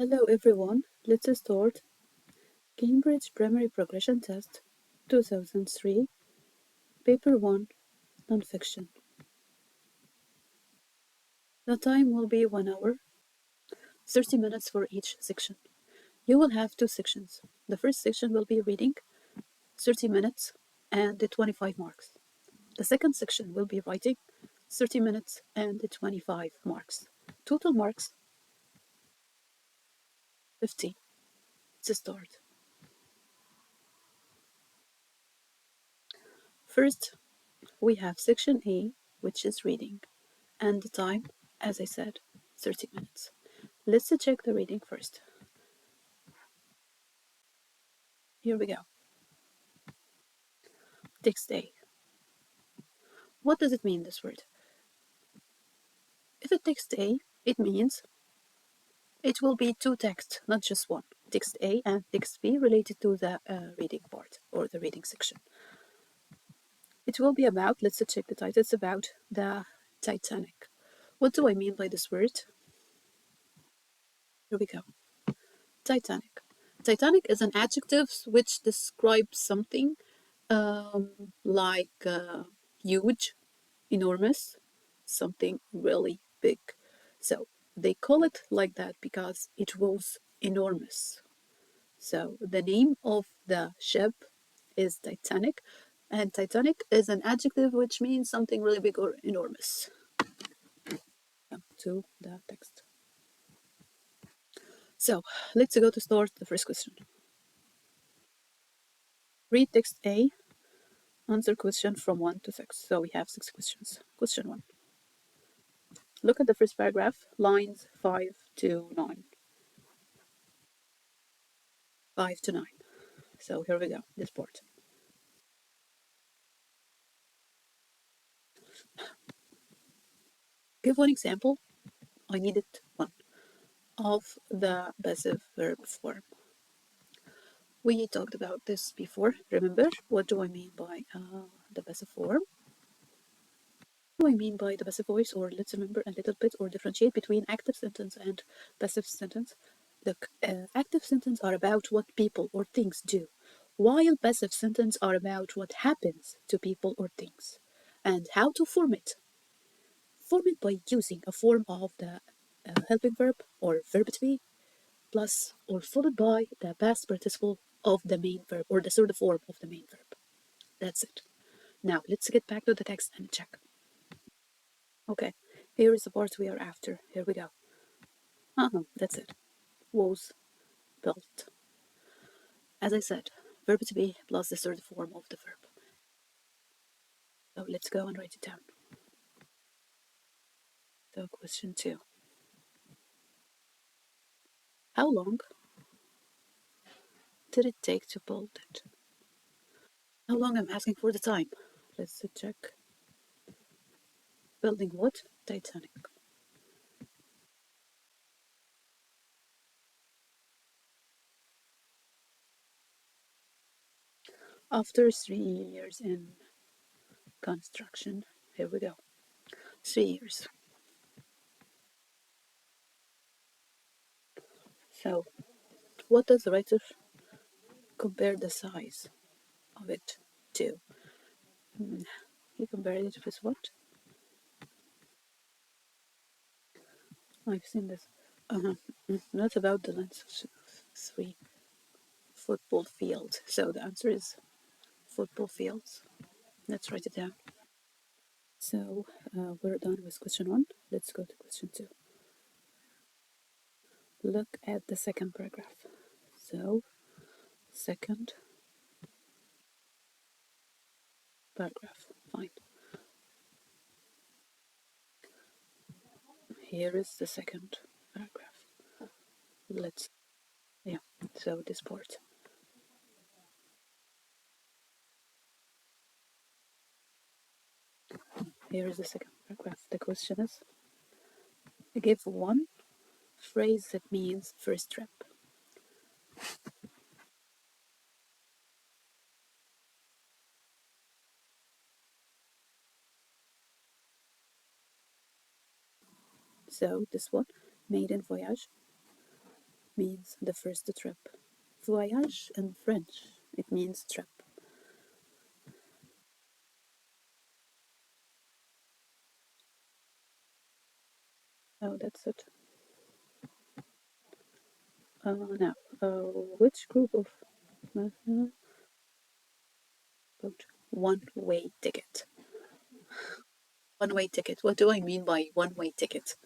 Hello everyone, let's start Cambridge Primary Progression Test 2003, Paper 1, Nonfiction. The time will be 1 hour, 30 minutes for each section. You will have two sections. The first section will be reading, 30 minutes and 25 marks. The second section will be writing, 30 minutes and 25 marks. Total marks, 50. Let's start. First, we have section A, which is reading, and the time, as I said, 30 minutes. Let's check the reading first. Here we go. Text A. What does it mean, this word? If it text A, it means it will be two texts, not just one. Text A and text B related to the reading part or the reading section. It will be about, let's check the title, it's about the Titanic. What do I mean by this word? Here we go. Titanic. Titanic is an adjective which describes something like huge, enormous, something really big. So they call it like that because it was enormous. So the name of the ship is Titanic, and Titanic is an adjective which means something really big or enormous. To the text. So let's go to start the first question. Read text A, answer question from 1 to 6. So we have 6 questions. Question 1. Look at the first paragraph, lines 5 to 9. 5 to 9. So here we go, this part. Give one example. I needed one of the passive verb form. We talked about this before. Remember, what do I mean by the passive form? What do I mean by the passive voice? Or let's remember a little bit or differentiate between active sentence and passive sentence. Look, active sentence are about what people or things do, while passive sentence are about what happens to people or things and how to form it. Form it by using a form of the helping verb or verb to be plus or followed by the past participle of the main verb or the third form of the main verb. That's it. Now let's get back to the text and check. Okay, here is the part we are after. Here we go. That's it. Was built. As I said, verb to be plus the third form of the verb. So let's go and write it down. So question 2. How long did it take to build it? How long? I'm asking for the time. Let's check. Building what? Titanic. After 3 years in construction. Here we go. 3 years. So, what does the writer compare the size of it to? He compared it with what? I've seen this. Not about the length of 3 football fields. So the answer is football fields. Let's write it down. So we're done with question 1. Let's go to question 2. Look at the second paragraph. So, second paragraph. Fine. Here is the second paragraph. Let's, yeah, so this part. Here is the second paragraph. The question is, give one phrase that means first trip. So this one, maiden voyage. means the first trip. Voyage in French, it means trip. Oh, that's it. Now, which group of boat? One-way ticket. One-way ticket. What do I mean by one-way ticket?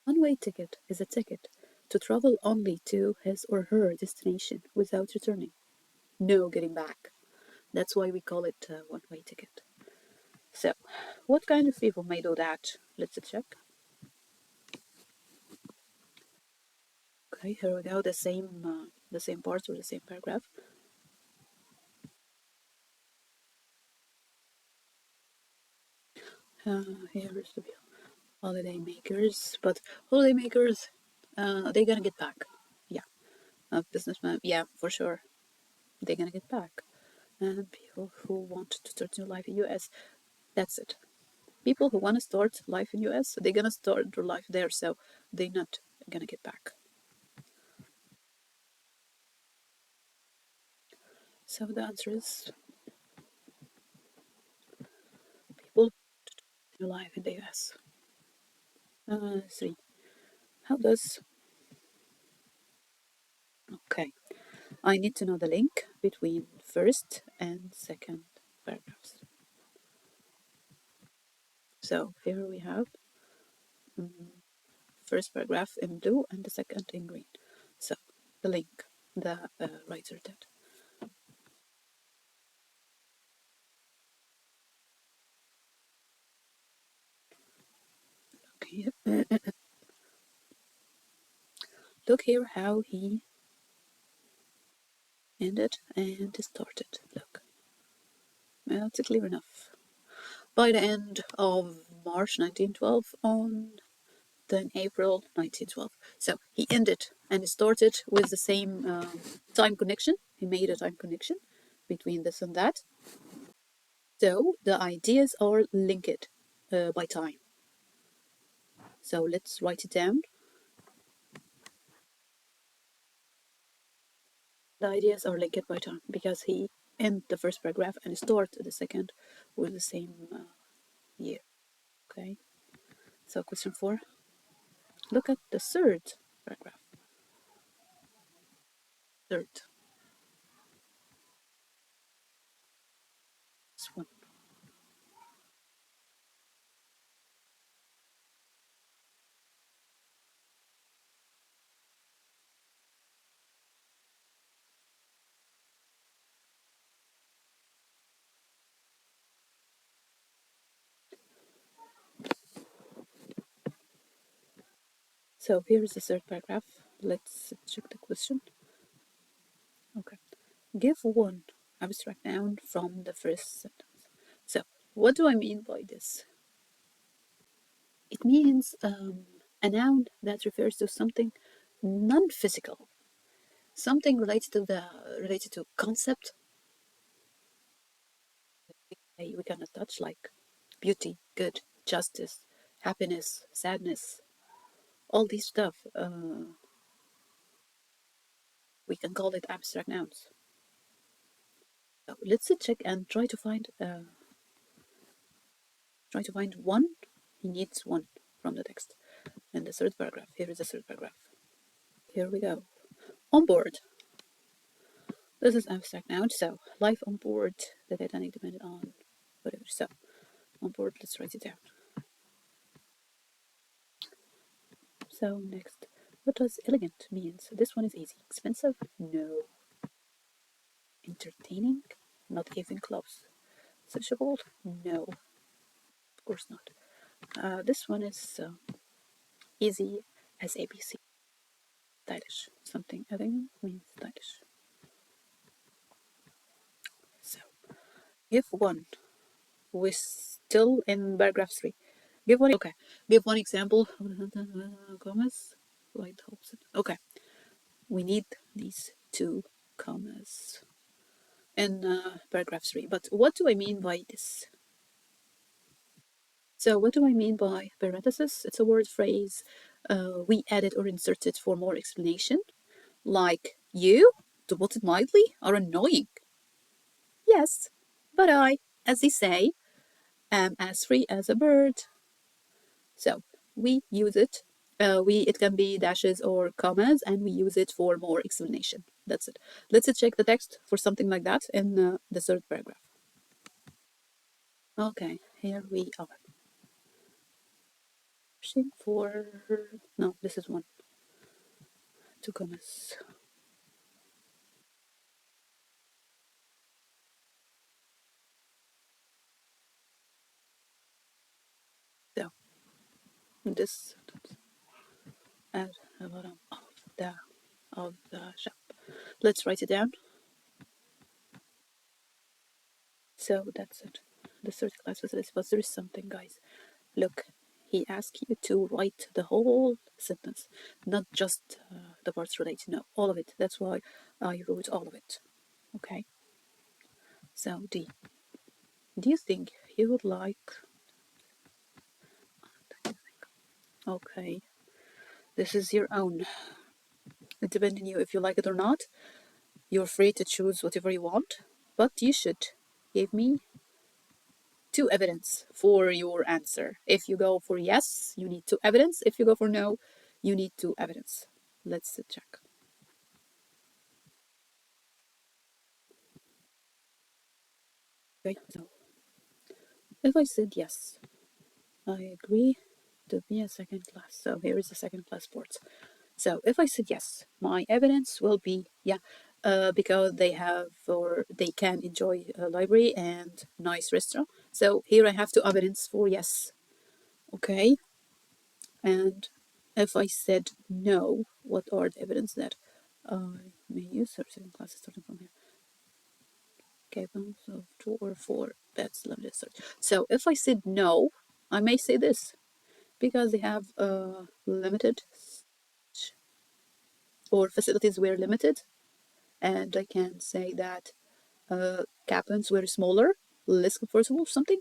One-way ticket is a ticket to travel only to his or her destination without returning. No getting back. That's why we call it a one-way ticket. So, what kind of people may do that? Let's check. Okay, here we go. The same parts or the same paragraph. Here's the holiday makers, but holiday makers, they're gonna get back. Yeah, businessmen, yeah, for sure, they're gonna get back. And people who want to start new life in US, that's it. People who want to start life in US, they're gonna start their life there, so they're not gonna get back. So the answer is people new life in the US. Three. How does? Okay, I need to know the link between first and second paragraphs. So here we have first paragraph in blue and the second in green. So the link the writer did. Okay, look here how he ended and started. Look, well, it's clear enough. By the end of March 1912, on then April 1912. So he ended and started with the same time connection. He made a time connection between this and that. So the ideas are linked by time. So let's write it down. The ideas are linked by time because he end the first paragraph and start the second with the same year. Okay. So question 4. Look at the third paragraph. Third. This one. So here is the third paragraph. Let's check the question. Okay. Give one abstract noun from the first sentence. So, what do I mean by this? It means a noun that refers to something non-physical, something related to concept we cannot touch, like beauty, good, justice, happiness, sadness, all these stuff. We can call it abstract nouns. So let's check and try to find one. He needs one from the text. And the third paragraph. Here is the third paragraph. Here we go. On board. This is abstract noun. So life on board the Titanic depended on whatever. So on board, let's write it down. So next, what does elegant means? This one is easy. Expensive? No. Entertaining? Not even close. Sociable? No, of course not. This one is easy as ABC. Stylish. Something elegant means stylish. So give one. We're still in paragraph 3. Give one. Okay. Give one example. Commas. White hopes. Okay. We need these two commas in paragraph 3. But what do I mean by this? So what do I mean by parenthesis? It's a word phrase We added or inserted for more explanation, like you, to put it mildly, are annoying. Yes, but I, as they say, am as free as a bird. So we use it. It can be dashes or commas, and we use it for more explanation. That's it. Let's check the text for something like that in the third paragraph. Okay, here we are. Searching for no, this is one. Two commas. So this at the bottom the of the shop. Let's write it down. So that's it. The third class facility. But there is something, guys. Look, he asked you to write the whole sentence, not just the parts related. No, all of it. That's why I wrote all of it. Okay. So D. Do you think he would like? Okay. This is your own. It depends on you if you like it or not. You're free to choose whatever you want, but you should give me two evidence for your answer. If you go for yes, you need two evidence. If you go for no, you need two evidence. Let's check. Okay, so if I said yes, I agree to be a second class. So here is the second class sports. So if I said yes, my evidence will be yeah, because they have or they can enjoy a library and nice restaurant. So here I have two evidence for yes. Okay, and if I said no, what are the evidence that I may use certain classes starting from here? Capable of two or four beds limited search. So if I said no, I may say this because they have limited or facilities were limited, and I can say that cabins were smaller, less comfortable, something.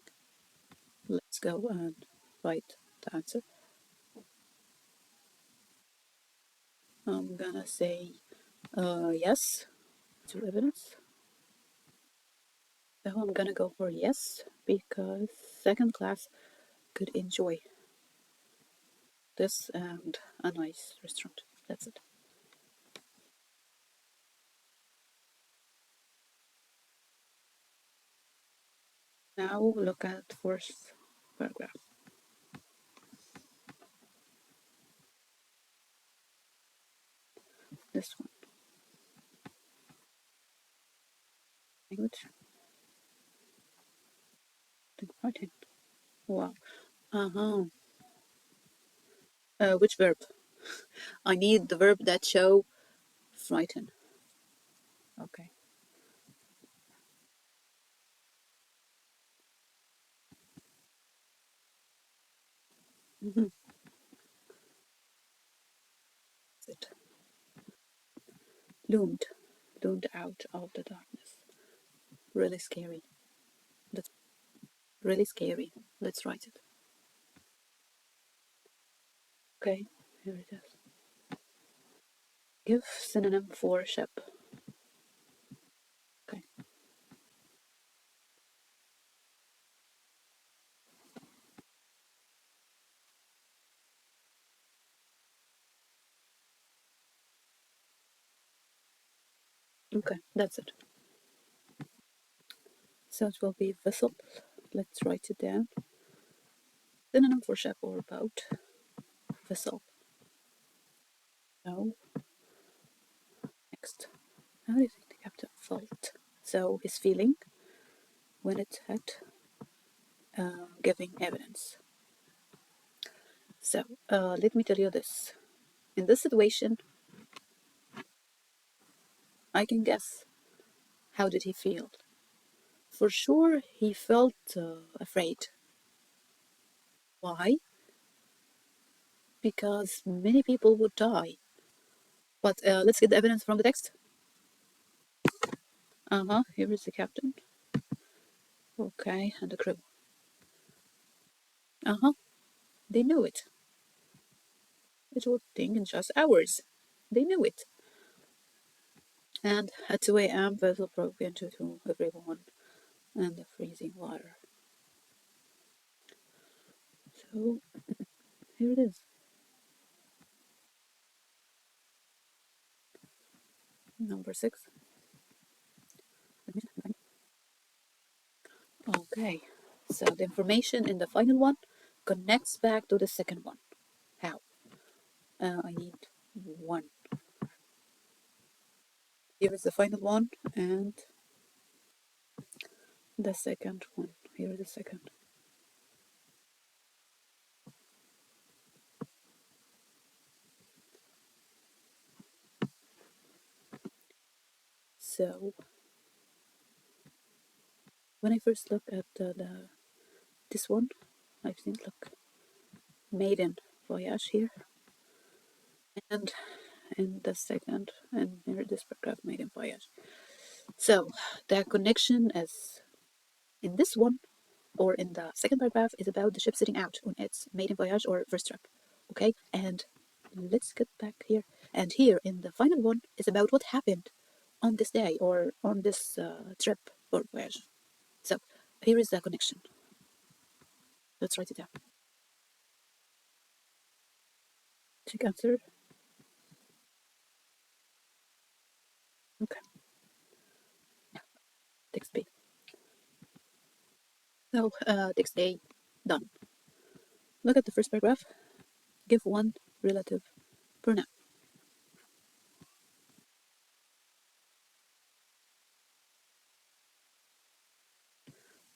Let's go and write the answer. I'm gonna say yes to evidence. So I'm gonna go for yes because second class could enjoy this and a nice restaurant. That's it. Now look at the first paragraph. This one. Language. Think writing. Wow. Uh-huh. Which verb? I need the verb that show frighten. Okay. Mm-hmm. That's it. Loomed. Loomed out of the darkness. Really scary. That's really scary. Let's write it. Okay. Here it is. Give synonym for ship. Okay. Okay. That's it. So it will be vessel. Let's write it down. Synonym for ship or boat. Vessel. No. Next. How do you think the captain felt? So his feeling when it had giving evidence. So let me tell you this. In this situation, I can guess how did he feel. For sure, he felt afraid. Why? Because many people would die. But let's get the evidence from the text. Uh-huh, here is the captain. Okay, and the crew. Uh-huh, they knew it. It would think in just hours. They knew it. And at 2 a.m., vessel broke into to everyone and the freezing water. So here it is. Number 6. Okay. So the information in the final one connects back to the second one. How? I need one. Here is the final one and the second one. Here is the second. So when I first look at this one, I've seen look maiden voyage here, and in the second, and here this paragraph maiden voyage. So the connection is in this one or in the second paragraph is about the ship setting out on its maiden voyage or first trip. Okay, and let's get back here. And here in the final one is about what happened on this day or on this trip or voyage. So here is the connection. Let's write it down. Check answer. Okay, text B. So text A done. Look at the first paragraph. Give one relative pronoun.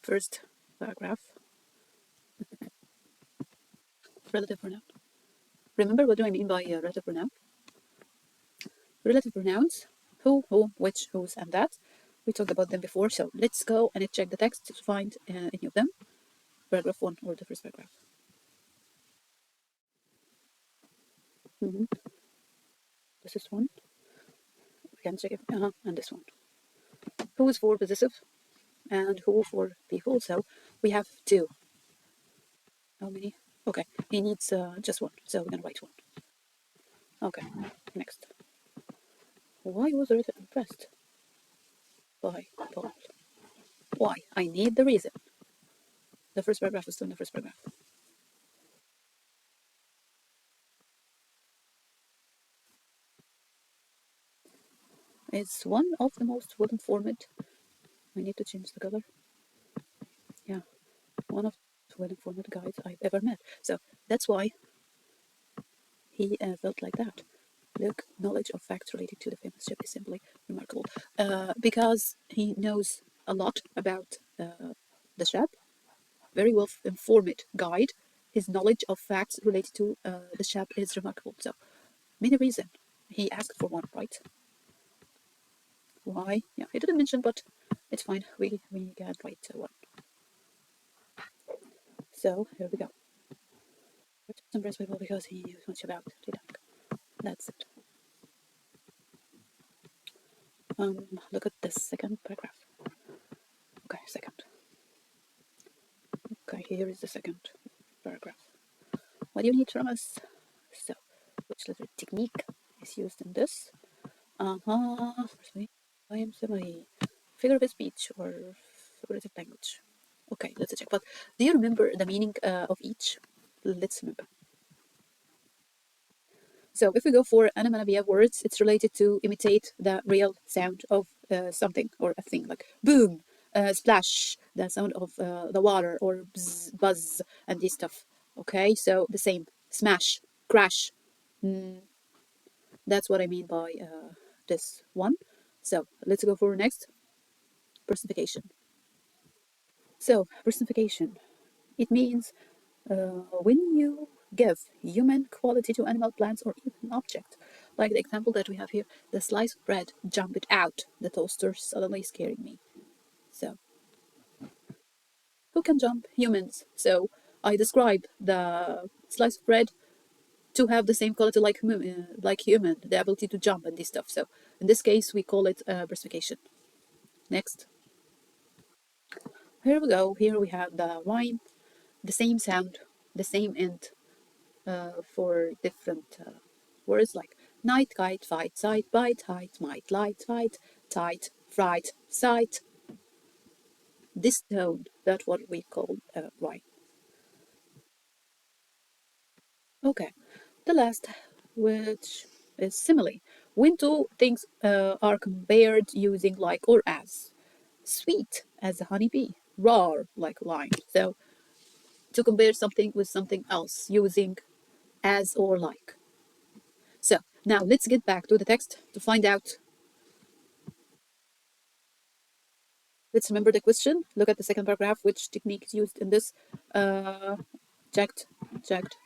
First paragraph, relative pronoun. Remember what do I mean by relative pronoun? Relative pronouns, who, which, whose, and that. We talked about them before, so let's go and check the text to find any of them. Paragraph 1 or the first paragraph. Mm-hmm. This is one. We can check it. And this one. Who is for possessive and who for people. So we have two. How many? Okay, he needs just one, so we're gonna write one. Okay, next. Why was Rita impressed by Paul? Why? I need the reason. The first paragraph is still in the first paragraph. It's one of the most well informed. I need to change the color. Yeah, one of the well informed guys I've ever met. So that's why he felt like that. Look, knowledge of facts related to the famous ship is simply remarkable. Because he knows a lot about the ship, very well informed guide. His knowledge of facts related to the ship is remarkable. So, many reason he asked for one, right? Why? Yeah, he didn't mention, but it's fine. We can write one. So here we go. Which was impressed with Paul because he knew much about Titanic. That's it. Look at the second paragraph. Okay, second. Okay, here is the second paragraph. What do you need from us? So, which letter technique is used in this? I am semi figure of speech or figurative language. Okay, let's check. But do you remember the meaning of each? Let's remember. So if we go for onomatopoeia words, it's related to imitate the real sound of something or a thing, like boom, splash, the sound of the water, or bzz, buzz, and this stuff. Okay, so the same, smash, crash. Mm, that's what I mean by this one. So let's go for next, personification. So personification, it means when you give human quality to animal, plants, or even object. Like the example that we have here, the slice of bread jumped out, the toaster suddenly scaring me. So, who can jump? Humans. So, I describe the slice of bread to have the same quality like human, the ability to jump and this stuff. So, in this case, we call it versification. Next. Here we go. Here we have the rhyme, the same sound, the same end. for different words like night, kite, fight, sight, bite, height, might, light, fight, tight, fright, sight. This tone, that's what we call right. Okay, the last, which is simile. When two things are compared using like or as. Sweet as a honeybee, raw like lime. So to compare something with something else using as or like. So now let's get back to the text to find out. Let's remember the question. Look at the second paragraph. Which technique is used in this? Uh, checked, checked.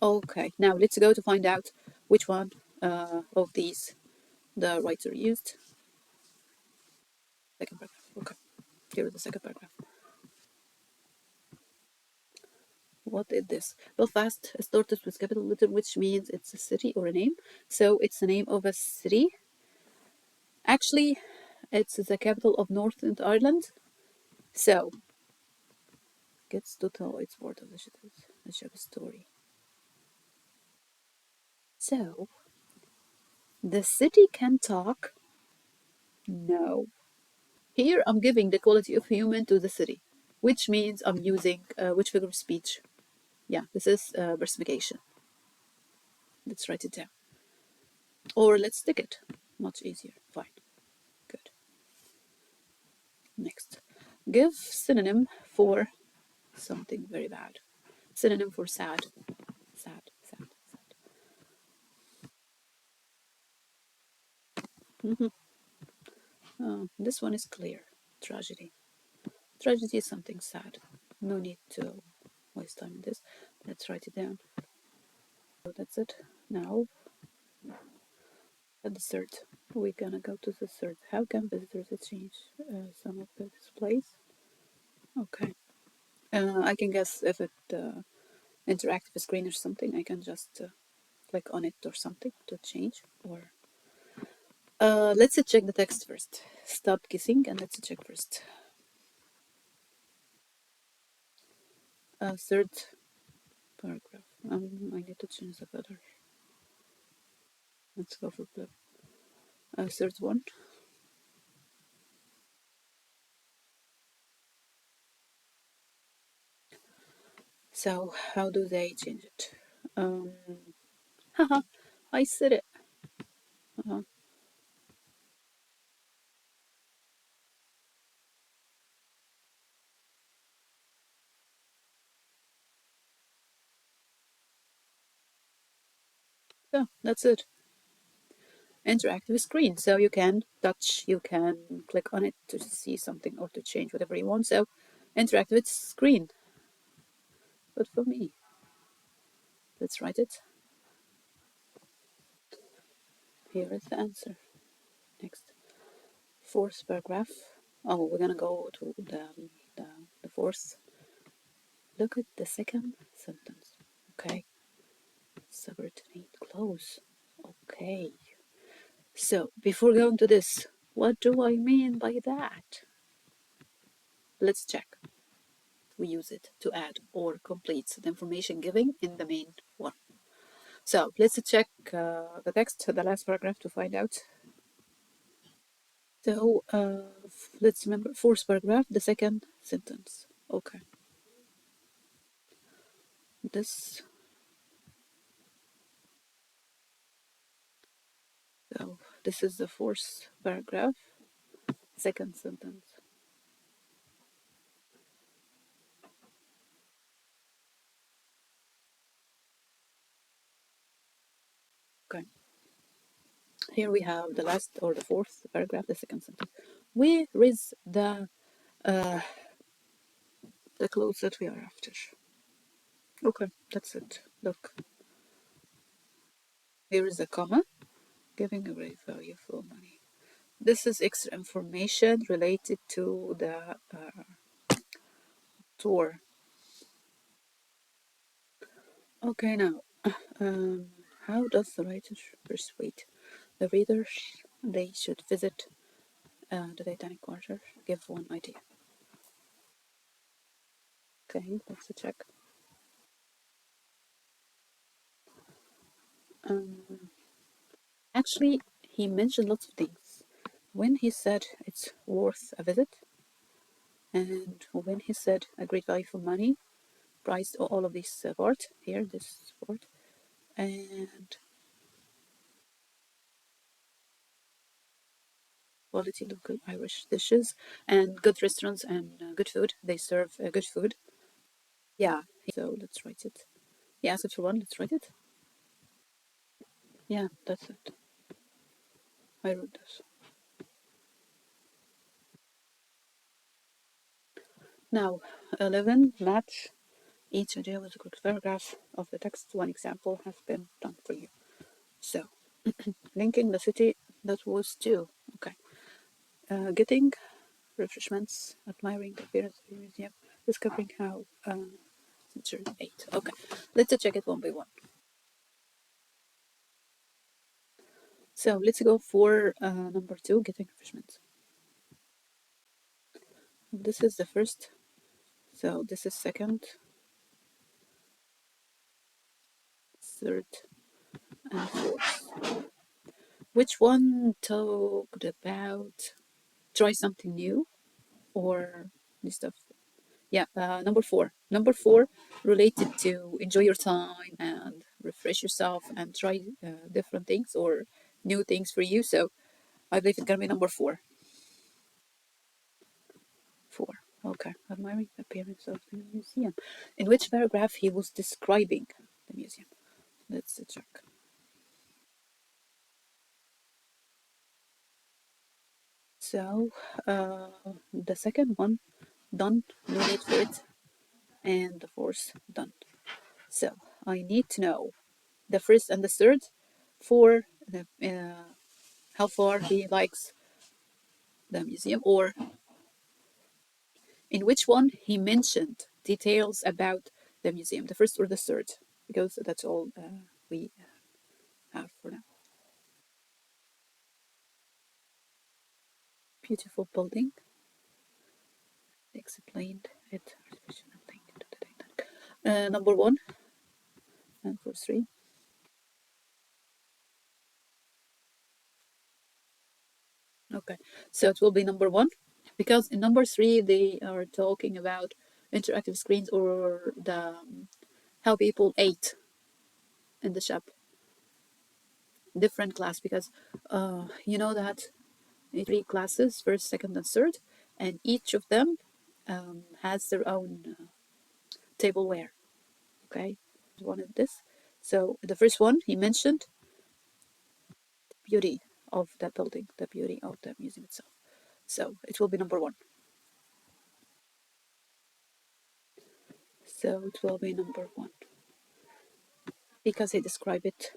Okay, now let's go to find out which one of these the writer used. Second paragraph. Okay, here is the second paragraph. What is this? Belfast starts with capital letter, which means it's a city or a name. So it's the name of a city. Actually, it's the capital of Northern Ireland. So gets to tell its part of the ship story. So the city can talk. No. Here I'm giving the quality of human to the city, which means I'm using which figure of speech. Yeah, this is versification. Let's write it down. Or let's stick it. Much easier. Fine. Good. Next. Give synonym for something very bad. Synonym for sad. Sad, sad, sad. This one is clear. Tragedy. Tragedy is something sad. No need to waste time in this. Let's write it down. So that's it. Now, at the third, we're gonna go to the third. How can visitors change some of the displays? Okay. I can guess if it interactive screen or something. I can just click on it or something to change. Or let's check the text first. Stop kissing and let's check first. Third paragraph. I need to change the color. Let's go for blue. Third one. So how do they change it? Haha, I said it. Uh, yeah, that's it. Interactive screen. So you can touch, you can click on it to see something or to change whatever you want. So interactive screen. But for me, let's write it. Here is the answer. Next, fourth paragraph. Oh, we're gonna go to the, the fourth. Look at the second sentence. Okay, subordinate clause. Okay. So before going to this, what do I mean by that? Let's check. We use it to add or complete the information given in the main one. So let's check the text, the last paragraph to find out. So let's remember fourth paragraph, the second sentence. Okay. This, so this is the fourth paragraph, second sentence. Okay. Here we have the last or the fourth paragraph, the second sentence. Where is uh, the clothes that we are after? Okay, that's it. Look, here is a comma, giving a great value for money. This is extra information related to the tour. Okay, now, um, how does the writer persuade the readers they should visit the Titanic quarter? Give one idea. Okay, let's check. Um, Actually, he mentioned lots of things. When he said it's worth a visit, and when he said a great value for money, priced all of this part here, this part, and quality local Irish dishes and good restaurants and good food. They serve good food. Yeah, so let's write it. He asked it for one, let's write it. Yeah, that's it. I wrote this. Now, 11, match each idea with a quick paragraph of the text. One example has been done for you. So, linking the city, that was two. Okay. Getting refreshments, admiring the appearance of the museum, discovering how century 8. Okay, let's check it one by one. So let's go for number 2, getting refreshments. This is the first, so this is second, third, and fourth. Which one talked about try something new or this stuff? Yeah, number 4. Number 4 related to enjoy your time and refresh yourself and try different things or new things for you. So I believe it's gonna be number 4. 4. Okay. Admiring the appearance of the museum. In which paragraph he was describing the museum? Let's check. So the second one done, no need for it, and the fourth done. So I need to know the first and the third for the how far he likes the museum, or in which one he mentioned details about the museum, the first or the third, because that's all we have for now. Beautiful building, explained it. Number 1 and for 3. Okay, so it will be number 1 because in number 3 they are talking about interactive screens or the how people ate in the shop. Different class because you know that 3 classes, first, second, and third, and each of them has their own tableware. Okay, one of this. So the first one he mentioned the beauty of the building, the beauty of the museum itself. So it will be number 1. So it will be number 1 because he described it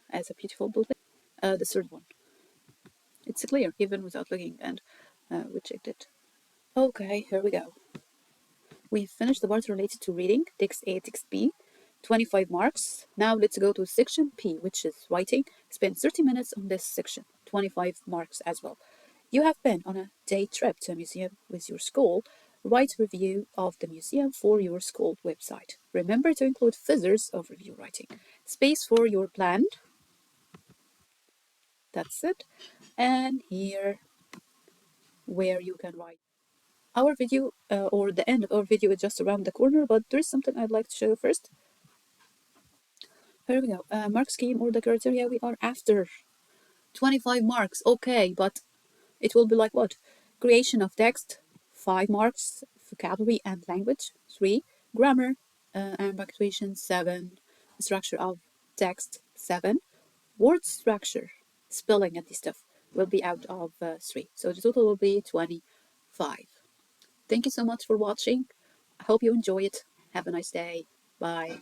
as a beautiful building. The third one, it's clear even without looking, and we checked it. Okay, here we go. We finished the part related to reading, text A, text B, 25 marks. Now let's go to section P, which is writing. Spend 30 minutes on this section, 25 marks as well. You have been on a day trip to a museum with your school. Write review of the museum for your school website. Remember to include figures of review writing. Space for your plan. That's it. And here where you can write. Our video or the end of our video is just around the corner, but there's something I'd like to show you first. Here we go. Mark scheme or the criteria we are after. 25 marks. Okay, but it will be like what? Creation of text, 5 marks. Vocabulary and language, 3. Grammar and punctuation, 7. Structure of text, 7. Word structure, spelling and this stuff will be out of 3. So the total will be 25. Thank you so much for watching. I hope you enjoy it. Have a nice day. Bye.